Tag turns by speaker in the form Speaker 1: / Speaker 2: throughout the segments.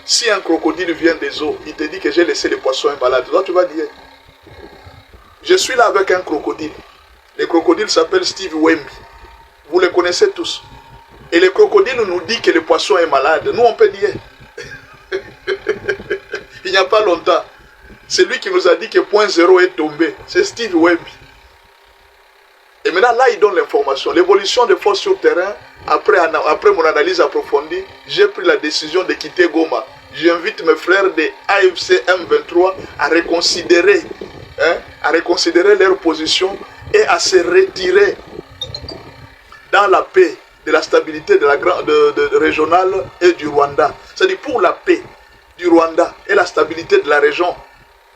Speaker 1: Si un crocodile vient des eaux, il te dit que j'ai laissé les poissons malades, toi tu vas dire, je suis là avec un crocodile. Le crocodile s'appelle Steve Wemby. Vous le connaissez tous. Et le crocodile nous dit que le poisson est malade. Nous on peut dire. Il n'y a pas longtemps, c'est lui qui nous a dit que point zéro est tombé. C'est Steve Wemby. Et maintenant là il donne l'information. L'évolution des forces sur le terrain, après mon analyse approfondie, j'ai pris la décision de quitter Goma. J'invite mes frères de AFC M23 à reconsidérer leur position et à se retirer dans la paix, de la stabilité de régionale et du Rwanda. C'est-à-dire pour la paix du Rwanda et la stabilité de la région,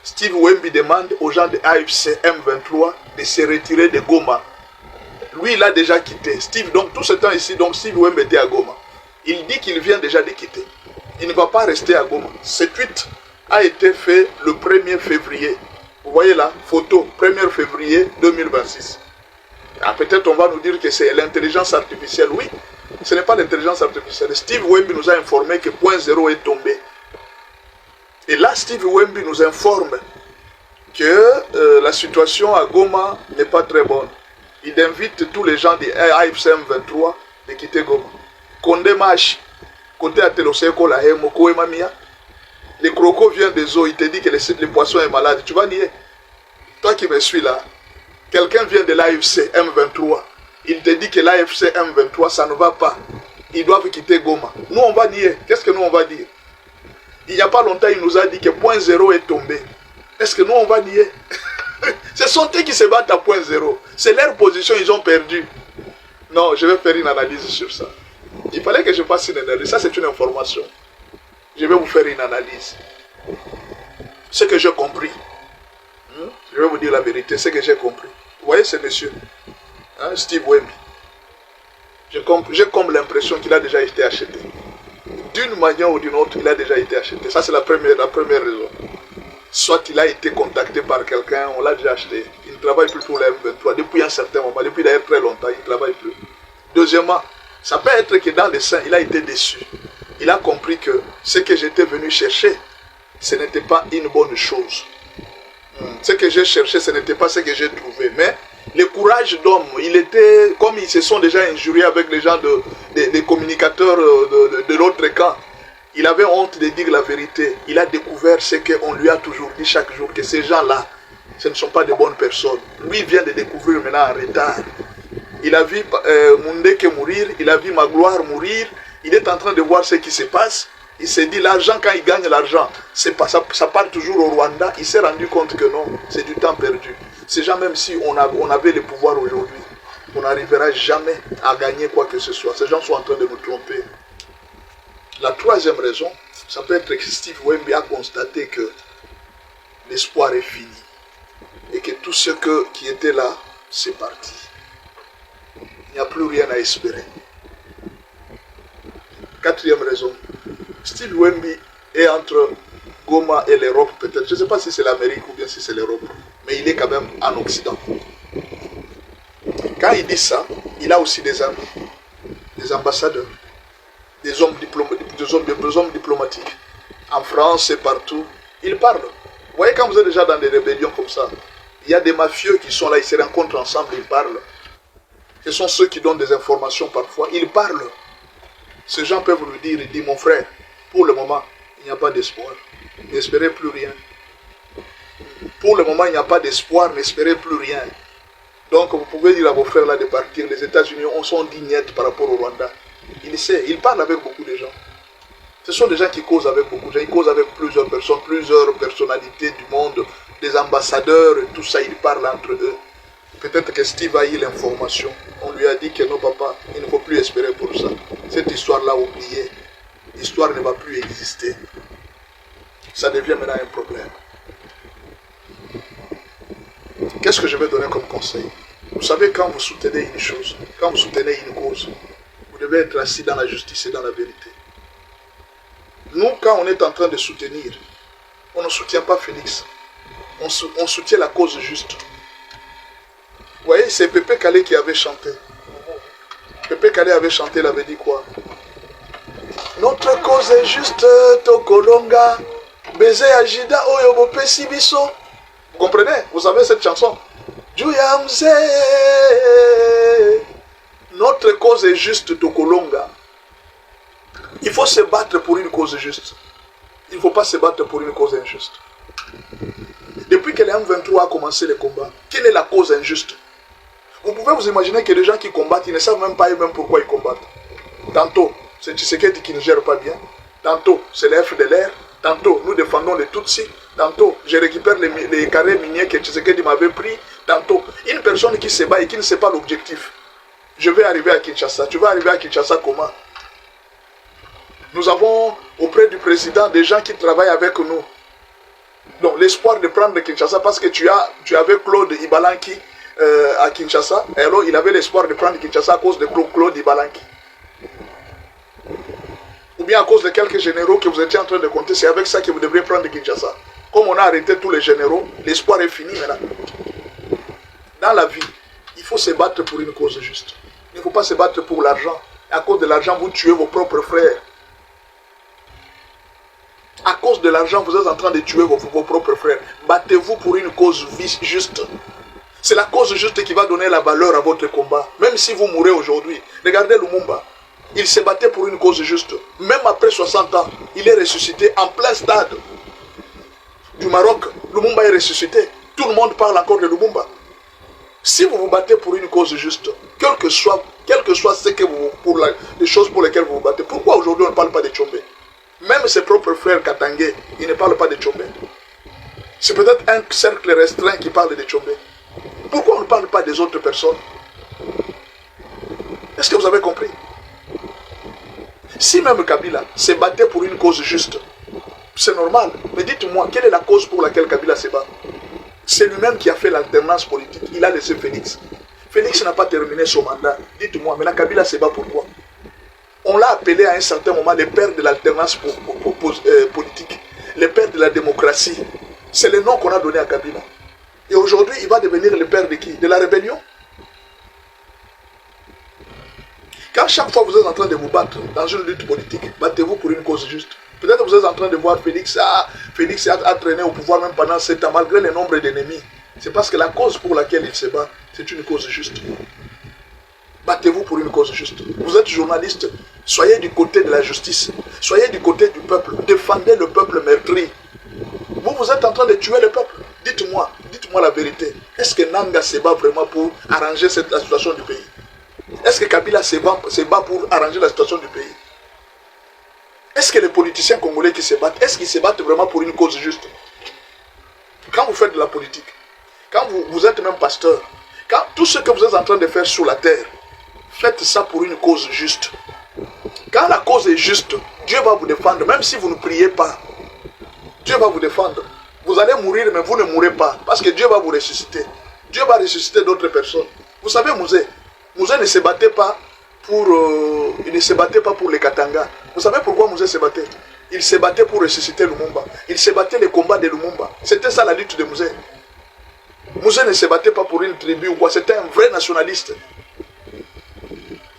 Speaker 1: Steve Wemby demande aux gens de AFC M23 de se retirer de Goma. Lui, il a déjà quitté. Steve, donc tout ce temps ici, donc Steve Wemby était à Goma. Il dit qu'il vient déjà de quitter. Il ne va pas rester à Goma. Cette tweet a été fait le 1er février. Vous voyez là, photo, 1er février 2026. Ah, peut-être on va nous dire que c'est l'intelligence artificielle. Oui, ce n'est pas l'intelligence artificielle. Steve Wemby nous a informé que point zéro est tombé. Et là, Steve Wemby nous informe que la situation à Goma n'est pas très bonne. Il invite tous les gens de AFC M23 de quitter Goma. Condé Machi, côté à Teloseko, la Moko et Mamia. Le croco vient des eaux, il te dit que le poisson est malade. Tu vas nier. Toi qui me suis là, quelqu'un vient de l'AFC M23. Il te dit que l'AFC M23, ça ne va pas. Ils doivent quitter Goma. Nous, on va nier. Qu'est-ce que nous, on va dire? Il n'y a pas longtemps, il nous a dit que point zéro est tombé. Est-ce que nous, on va nier? Ce sont eux qui se battent à point zéro. C'est leur position, ils ont perdu. Non, je vais faire une analyse sur ça. Il fallait que je fasse une analyse. Ça, c'est une information. Je vais vous faire une analyse. Ce que j'ai compris. Je vais vous dire la vérité, ce que j'ai compris. Vous voyez ce monsieur, Steve Wemby. J'ai comme l'impression qu'il a déjà été acheté. D'une manière ou d'une autre, il a déjà été acheté. Ça, c'est la première raison. Soit il a été contacté par quelqu'un, on l'a déjà acheté. Il ne travaille plus pour la M23 depuis un certain moment, depuis d'ailleurs très longtemps, il ne travaille plus. Deuxièmement, ça peut être que dans le sein, il a été déçu. Il a compris que ce que j'étais venu chercher, ce n'était pas une bonne chose. Ce que j'ai cherché, ce n'était pas ce que j'ai trouvé. Mais le courage d'homme, il était, comme ils se sont déjà injuriés avec les gens des communicateurs de l'autre camp, il avait honte de dire la vérité. Il a découvert ce qu'on lui a toujours dit chaque jour, que ces gens-là, ce ne sont pas de bonnes personnes. Lui vient de découvrir maintenant en retard. Il a vu Mundeke mourir, il a vu Magloire mourir, il est en train de voir ce qui se passe. Il s'est dit, l'argent, quand il gagne l'argent, ça part toujours au Rwanda. Il s'est rendu compte que non, c'est du temps perdu. Ces gens, même si on avait le pouvoir aujourd'hui, on n'arrivera jamais à gagner quoi que ce soit. Ces gens sont en train de nous tromper. La troisième raison, ça peut être que Steve Wemby a constaté que l'espoir est fini. Et que tout ce qui était là, c'est parti. Il n'y a plus rien à espérer. Quatrième raison, Steve Wemby est entre Goma et l'Europe peut-être. Je ne sais pas si c'est l'Amérique ou bien si c'est l'Europe. Mais il est quand même en Occident. Quand il dit ça, il a aussi des amis, des ambassadeurs, des hommes diplomatiques. En France et partout, ils parlent. Vous voyez, quand vous êtes déjà dans des rébellions comme ça, il y a des mafieux qui sont là, ils se rencontrent ensemble, ils parlent. Ce sont ceux qui donnent des informations parfois, ils parlent. Ces gens peuvent nous dire, il dit, mon frère, pour le moment, il n'y a pas d'espoir. N'espérez plus rien. Pour le moment, il n'y a pas d'espoir, n'espérez plus rien. Donc, vous pouvez dire à vos frères là de partir. Les États-Unis sont dignettes par rapport au Rwanda. Il sait, il parle avec beaucoup de gens. Ce sont des gens qui causent avec beaucoup de gens. Ils causent avec plusieurs personnes, plusieurs personnalités du monde, des ambassadeurs, et tout ça, ils parlent entre eux. Peut-être que Steve a eu l'information. On lui a dit que non, papa, il ne faut plus espérer pour ça. Cette histoire-là, oubliée. L'histoire ne va plus exister. Ça devient maintenant un problème. Qu'est-ce que je vais donner comme conseil? Vous savez, quand vous soutenez une chose, quand vous soutenez une cause, vous devez être assis dans la justice et dans la vérité. Nous, quand on est en train de soutenir, on ne soutient pas Félix. On soutient la cause juste. Vous voyez, c'est Pépé Calais qui avait chanté. Pépé Calais avait chanté, il avait dit quoi? Notre cause est juste Tokolonga. Baiser Ajida Oyobo Pesibiso. Vous comprenez? Vous savez cette chanson? Juyamze. Notre cause est juste Tokolonga. Il faut se battre pour une cause juste. Il ne faut pas se battre pour une cause injuste. Depuis que les M23 a commencé les combats, quelle est la cause injuste? Vous pouvez vous imaginer que les gens qui combattent, ils ne savent même pas eux-mêmes pourquoi ils combattent. Tantôt, c'est Tshisekedi qui ne gère pas bien. Tantôt, c'est les FDLR. Tantôt, nous défendons les Tutsis. Tantôt, je récupère les carrés miniers que Tshisekedi m'avait pris. Tantôt, une personne qui se bat et qui ne sait pas l'objectif. Je vais arriver à Kinshasa. Tu vas arriver à Kinshasa comment? Nous avons auprès du président des gens qui travaillent avec nous. Donc l'espoir de prendre Kinshasa parce que tu avais Claude Ibalanki à Kinshasa. Et alors il avait l'espoir de prendre Kinshasa à cause de Claude Ibalanki. Ou bien à cause de quelques généraux que vous étiez en train de compter. C'est avec ça que vous devriez prendre Kinshasa. Comme on a arrêté tous les généraux, l'espoir est fini maintenant. Dans la vie, il faut se battre pour une cause juste. Il ne faut pas se battre pour l'argent. À cause de l'argent, vous tuez vos propres frères. À cause de l'argent, vous êtes en train de tuer vos propres frères. Battez-vous pour une cause juste. C'est la cause juste qui va donner la valeur à votre combat. Même si vous mourrez aujourd'hui. Regardez Lumumba. Il s'est battu pour une cause juste. Même après 60 ans, il est ressuscité en plein stade du Maroc. Lumumba est ressuscité. Tout le monde parle encore de Lumumba. Si vous vous battez pour une cause juste, quel que soit ce que les choses pour lesquelles vous vous battez, pourquoi aujourd'hui on ne parle pas de Tchombe? Même ses propres frères Katangé, ils ne parlent pas de Tchombe. C'est peut-être un cercle restreint qui parle de Tchombe. Pourquoi on ne parle pas des autres personnes? Est-ce que vous avez compris? Si même Kabila se battait pour une cause juste, c'est normal. Mais dites-moi, quelle est la cause pour laquelle Kabila se bat? C'est lui-même qui a fait l'alternance politique. Il a laissé Félix. Félix n'a pas terminé son mandat. Dites-moi, mais la Kabila se bat pourquoi? On l'a appelé à un certain moment le père de l'alternance politique, le père de la démocratie. C'est le nom qu'on a donné à Kabila. Et aujourd'hui, il va devenir le père de qui? De la rébellion? Quand chaque fois vous êtes en train de vous battre dans une lutte politique, battez-vous pour une cause juste. Peut-être que vous êtes en train de voir Félix a traîné au pouvoir même pendant 7 ans, malgré le nombre d'ennemis. C'est parce que la cause pour laquelle il se bat, c'est une cause juste. Battez-vous pour une cause juste. Vous êtes journaliste, soyez du côté de la justice. Soyez du côté du peuple. Défendez le peuple meurtri. Vous êtes en train de tuer le peuple. Dites-moi la vérité. Est-ce que Nanga se bat vraiment pour arranger la situation du pays? Est-ce que Kabila se bat pour arranger la situation du pays? Est-ce que les politiciens congolais qui se battent, est-ce qu'ils se battent vraiment pour une cause juste? Quand vous faites de la politique, quand vous êtes même pasteur, quand tout ce que vous êtes en train de faire sur la terre, faites ça pour une cause juste. Quand la cause est juste, Dieu va vous défendre, même si vous ne priez pas. Dieu va vous défendre. Vous allez mourir, mais vous ne mourrez pas, parce que Dieu va vous ressusciter. Dieu va ressusciter d'autres personnes. Vous savez, Mouzé ne se battait pas pour les Katanga. Vous savez pourquoi Mouzé se battait? Il se battait pour ressusciter Lumumba. Il se battait les combats de Lumumba. C'était ça la lutte de Mouzé. Mouzé ne se battait pas pour une tribu ou quoi. C'était un vrai nationaliste.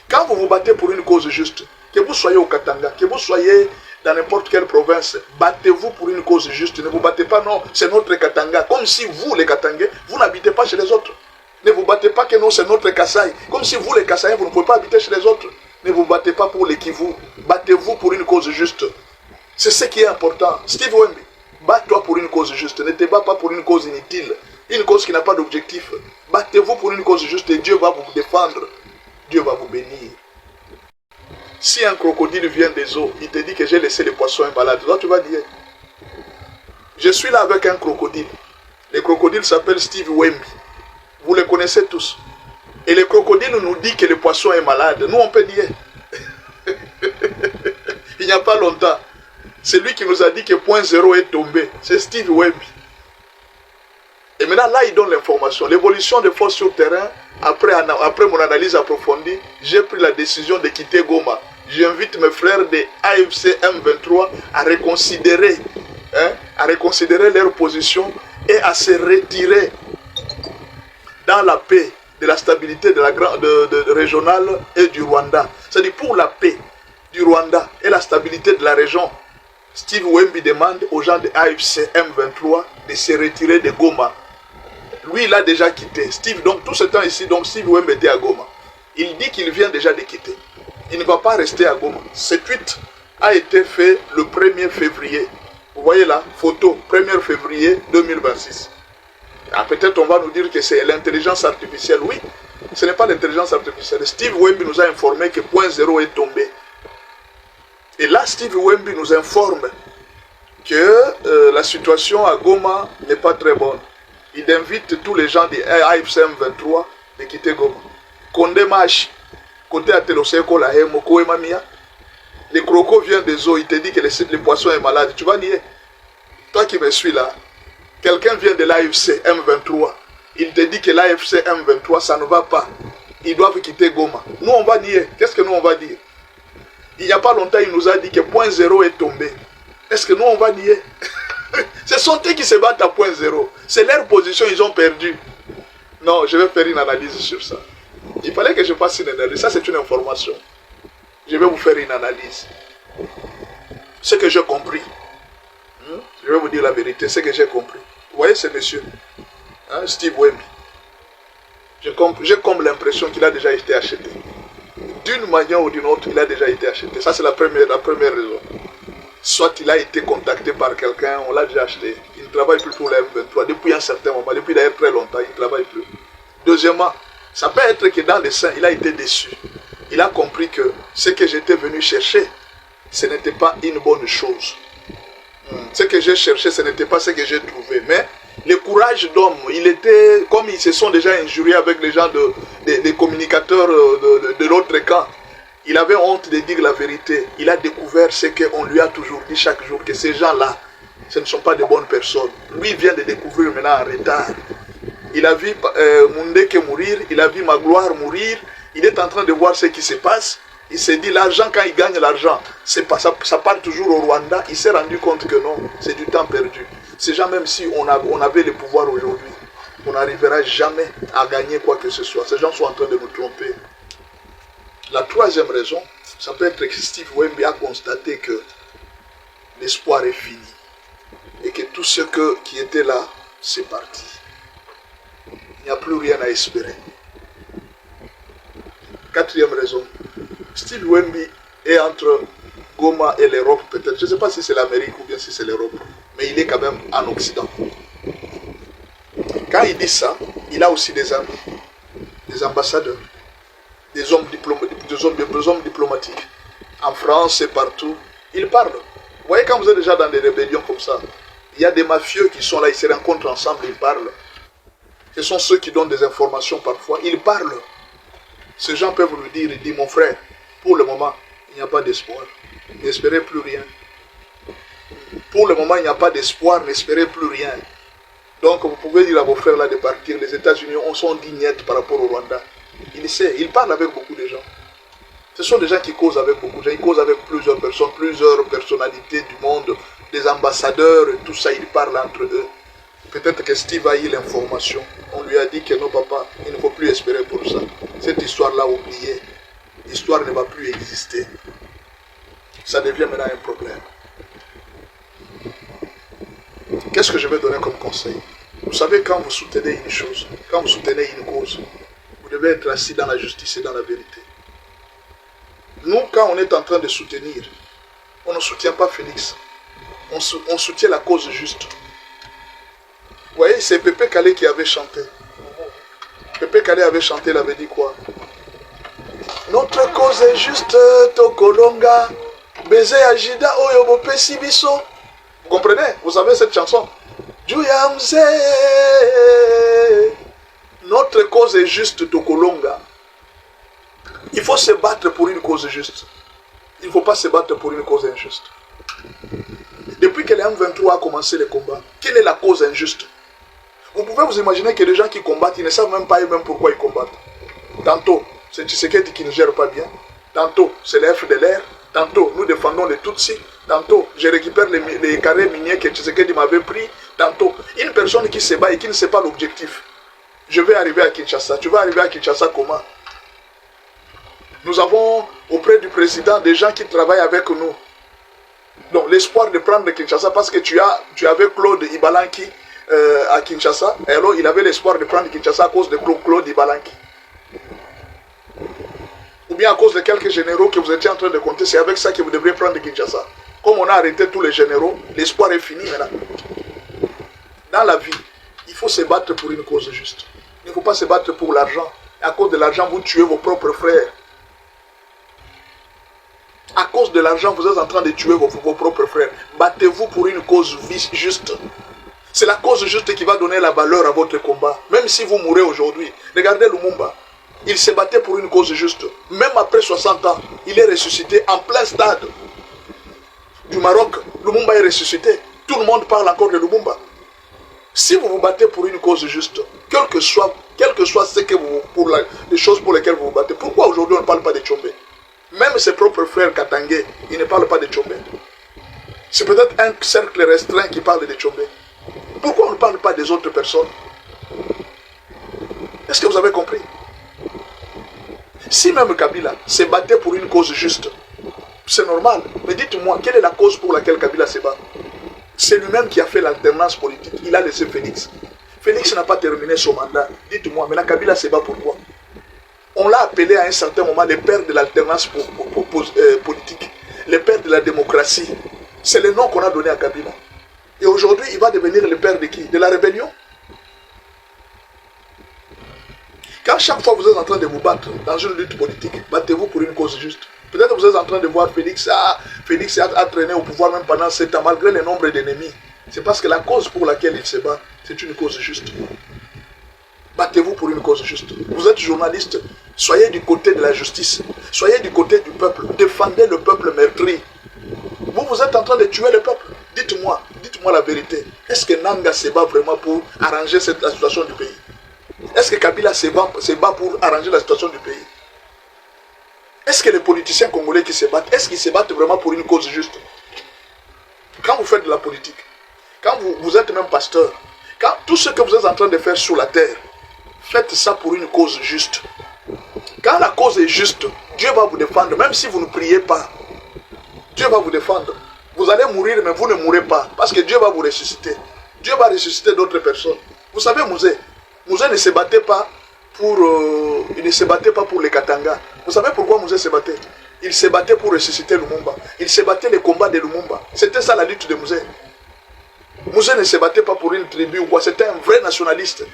Speaker 1: Quand vous vous battez pour une cause juste, que vous soyez au Katanga, que vous soyez dans n'importe quelle province, battez-vous pour une cause juste. Ne vous battez pas, non, c'est notre Katanga. Comme si vous, les Katangais, vous n'habitez pas chez les autres. Ne vous battez pas que non, c'est notre Kasaï. Comme si vous, les Kasaïens, vous ne pouvez pas habiter chez les autres. Ne vous battez pas pour les Kivu. Battez-vous pour une cause juste. C'est ce qui est important. Steve Wemby, bats-toi pour une cause juste. Ne te bats pas pour une cause inutile. Une cause qui n'a pas d'objectif. Battez-vous pour une cause juste et Dieu va vous défendre. Dieu va vous bénir. Si un crocodile vient des eaux, il te dit que j'ai laissé les poissons malades. Là, tu vas dire, je suis là avec un crocodile. Le crocodile s'appelle Steve Wemby. Vous le connaissez tous. Et le crocodile nous dit que le poisson est malade. Nous, on peut dire. Il n'y a pas longtemps, c'est lui qui nous a dit que point zéro est tombé. C'est Steve Wemby. Et maintenant, là, il donne l'information. L'évolution des forces sur terrain, après mon analyse approfondie, j'ai pris la décision de quitter Goma. J'invite mes frères de AFC M23 à reconsidérer leur position et à se retirer dans la paix, de la stabilité de régionale et du Rwanda. C'est-à-dire pour la paix. du Rwanda et la stabilité de la région, Steve Wemby demande aux gens de AFC M23 de se retirer de Goma. Lui, il a déjà quitté. Steve, donc tout ce temps ici, donc Steve Wemby était à Goma. Il dit qu'il vient déjà de quitter. Il ne va pas rester à Goma. Cette tweet a été fait le 1er février. Vous voyez là, photo, 1er février 2026. Ah, peut-être on va nous dire que c'est l'intelligence artificielle. Oui, ce n'est pas l'intelligence artificielle. Steve Wemby nous a informé que point zéro est tombé. Et là, Steve Wemby nous informe que la situation à Goma n'est pas très bonne. Il invite tous les gens de AFC M23 de quitter Goma. Condé Machi, côté à Teloseko, la Moko et Mamia. Les crocos viennent des eaux, il te dit que le poisson est malade. Tu vas nier. Toi qui me suis là, quelqu'un vient de l'AFC M23. Il te dit que l'AFC M23, ça ne va pas. Ils doivent quitter Goma. Nous, on va nier. Qu'est-ce que nous, on va dire? Il n'y a pas longtemps, il nous a dit que point zéro est tombé. Est-ce que nous, on va nier? Ce sont eux qui se battent à point zéro. C'est leur position, ils ont perdu. Non, je vais faire une analyse sur ça. Il fallait que je fasse une analyse. Ça, c'est une information. Je vais vous faire une analyse. Ce que j'ai compris. Je vais vous dire la vérité. Ce que j'ai compris. Vous voyez ce monsieur, Steve Wemby. J'ai comme l'impression qu'il a déjà été acheté. D'une manière ou d'une autre, il a déjà été acheté. Ça, c'est la première raison. Soit il a été contacté par quelqu'un, on l'a déjà acheté. Il ne travaille plus pour la M23 depuis un certain moment, depuis d'ailleurs très longtemps, il ne travaille plus. Deuxièmement, ça peut être que dans le sein, il a été déçu. Il a compris que ce que j'étais venu chercher, ce n'était pas une bonne chose. Ce que j'ai cherché, ce n'était pas ce que j'ai trouvé. Mais le courage d'homme, il était, comme ils se sont déjà injuriés avec les gens des communicateurs de l'autre camp, il avait honte de dire la vérité. Il a découvert ce qu'on lui a toujours dit chaque jour, que ces gens-là, ce ne sont pas de bonnes personnes. Lui, il vient de découvrir maintenant en retard. Il a vu Mundeke mourir, il a vu Magloire mourir, il est en train de voir ce qui se passe. Il s'est dit, l'argent, quand il gagne l'argent, ça part toujours au Rwanda. Il s'est rendu compte que non, c'est du temps perdu. Ces gens, même si on avait le pouvoir aujourd'hui, on n'arrivera jamais à gagner quoi que ce soit. Ces gens sont en train de nous tromper. La troisième raison, ça peut être que Steve Wemby a constaté que l'espoir est fini. Et que tout ce qui était là, c'est parti. Il n'y a plus rien à espérer. Quatrième raison, Steve Wemby est entre Goma et l'Europe peut-être. Je ne sais pas si c'est l'Amérique ou bien si c'est l'Europe. Mais il est quand même en Occident. Quand il dit ça, il a aussi des amis, des ambassadeurs, des hommes diplomatiques. En France et partout, ils parlent. Vous voyez, quand vous êtes déjà dans des rébellions comme ça, il y a des mafieux qui sont là, ils se rencontrent ensemble, ils parlent. Ce sont ceux qui donnent des informations parfois, ils parlent. Ces gens peuvent nous dire, il dit, mon frère, pour le moment, il n'y a pas d'espoir. N'espérez plus rien. Pour le moment, il n'y a pas d'espoir, n'espérez plus rien. Donc, vous pouvez dire à vos frères là de partir. Les États-Unis sont dignettes par rapport au Rwanda. Il sait, il parle avec beaucoup de gens. Ce sont des gens qui causent avec beaucoup de gens. Ils causent avec plusieurs personnes, plusieurs personnalités du monde, des ambassadeurs, et tout ça, ils parlent entre eux. Peut-être que Steve a eu l'information. On lui a dit que non, papa, il ne faut plus espérer pour ça. Cette histoire-là, oubliée. L'histoire ne va plus exister. Ça devient maintenant un problème. Qu'est-ce que je vais donner comme conseil? Vous savez, quand vous soutenez une chose, quand vous soutenez une cause, vous devez être assis dans la justice et dans la vérité. Nous, quand on est en train de soutenir, on ne soutient pas Félix. On soutient la cause juste. Vous voyez, c'est Pépé Kalé qui avait chanté. Pépé Kalé avait chanté, il avait dit quoi? Notre cause est juste, Tokolonga, baiser Ajida, Oyobo Pesibiso. Vous comprenez? Vous savez cette chanson? Juyamze. Notre cause est juste, Tokolonga. Il faut se battre pour une cause juste. Il ne faut pas se battre pour une cause injuste. Depuis que les M23 a commencé les combats, quelle est la cause injuste? Vous pouvez vous imaginer que les gens qui combattent, ils ne savent même pas eux-mêmes pourquoi ils combattent. Tantôt, c'est Tshisekedi qui ne gère pas bien. Tantôt, c'est les FDLR. Tantôt, nous défendons les Tutsis. Tantôt, je récupère les carrés miniers que Tshisekedi m'avait pris. Tantôt, une personne qui se bat et qui ne sait pas l'objectif. Je vais arriver à Kinshasa. Tu vas arriver à Kinshasa comment? Nous avons auprès du président des gens qui travaillent avec nous. Donc l'espoir de prendre Kinshasa, parce que tu avais Claude Ibalanki à Kinshasa, et alors il avait l'espoir de prendre Kinshasa à cause de Claude Ibalanki. Ou bien à cause de quelques généraux que vous étiez en train de compter, c'est avec ça que vous devriez prendre Kinshasa. Comme on a arrêté tous les généraux, l'espoir est fini maintenant. Dans la vie, il faut se battre pour une cause juste. Il ne faut pas se battre pour l'argent. À cause de l'argent, vous tuez vos propres frères. À cause de l'argent, vous êtes en train de tuer vos propres frères. Battez-vous pour une cause juste. C'est la cause juste qui va donner la valeur à votre combat. Même si vous mourrez aujourd'hui. Regardez Lumumba. Il se battait pour une cause juste. Même après 60 ans, il est ressuscité en plein stade du Maroc. Lumumba est ressuscité. Tout le monde parle encore de Lumumba. Si vous vous battez pour une cause juste, quel que soit ce que les choses pour lesquelles vous vous battez, pourquoi aujourd'hui on ne parle pas de Tchombe? Même ses propres frères Katangé, ils ne parlent pas de Tchombe. C'est peut-être un cercle restreint qui parle de Tchombe. Pourquoi on ne parle pas des autres personnes? Est-ce que vous avez compris? Si même Kabila se battait pour une cause juste, c'est normal. Mais dites-moi, quelle est la cause pour laquelle Kabila se bat? C'est lui-même qui a fait l'alternance politique. Il a laissé Félix. Félix n'a pas terminé son mandat. Dites-moi, mais la Kabila se bat pourquoi? On l'a appelé à un certain moment le père de l'alternance politique, le père de la démocratie. C'est le nom qu'on a donné à Kabila. Et aujourd'hui, il va devenir le père de qui? De la rébellion? Quand chaque fois vous êtes en train de vous battre dans une lutte politique, battez-vous pour une cause juste. Peut-être que vous êtes en train de voir Félix a traîné au pouvoir même pendant 7 ans, malgré le nombre d'ennemis. C'est parce que la cause pour laquelle il se bat, c'est une cause juste. Battez-vous pour une cause juste. Vous êtes journaliste, soyez du côté de la justice. Soyez du côté du peuple. Défendez le peuple meurtri. Vous êtes en train de tuer le peuple. Dites-moi la vérité. Est-ce que Nanga se bat vraiment pour arranger la situation du pays? Est-ce que Kabila se bat pour arranger la situation du pays? Est-ce que les politiciens congolais qui se battent, est-ce qu'ils se battent vraiment pour une cause juste? Quand vous faites de la politique, quand vous êtes même pasteur, quand tout ce que vous êtes en train de faire sur la terre, faites ça pour une cause juste. Quand la cause est juste, Dieu va vous défendre, même si vous ne priez pas. Dieu va vous défendre. Vous allez mourir, mais vous ne mourrez pas, parce que Dieu va vous ressusciter. Dieu va ressusciter d'autres personnes. Vous savez, Mouzé ne se battait pas pour les Katanga. Vous savez pourquoi Mouzé se battait? Il se battait pour ressusciter Lumumba. Il se battait les combats de Lumumba. C'était ça la lutte de Mouzé. Mouzé ne se battait pas pour une tribu ou quoi. C'était un vrai nationaliste.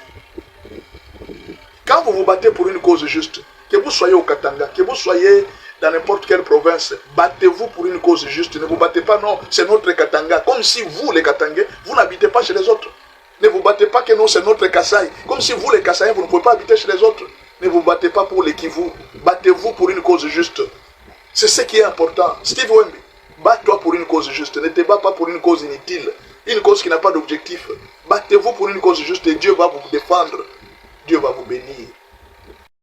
Speaker 1: Quand vous vous battez pour une cause juste, que vous soyez au Katanga, que vous soyez dans n'importe quelle province, battez-vous pour une cause juste. Ne vous battez pas, non, c'est notre Katanga. Comme si vous, les Katangais, vous n'habitez pas chez les autres. Ne vous battez pas que non, c'est notre Kasaï. Comme si vous, les Kasaïens, vous ne pouvez pas habiter chez les autres. Ne vous battez pas pour les Kivu. Battez-vous pour une cause juste. C'est ce qui est important. Steve Wemby, bats-toi pour une cause juste. Ne te bats pas pour une cause inutile. Une cause qui n'a pas d'objectif. Battez-vous pour une cause juste et Dieu va vous défendre. Dieu va vous bénir.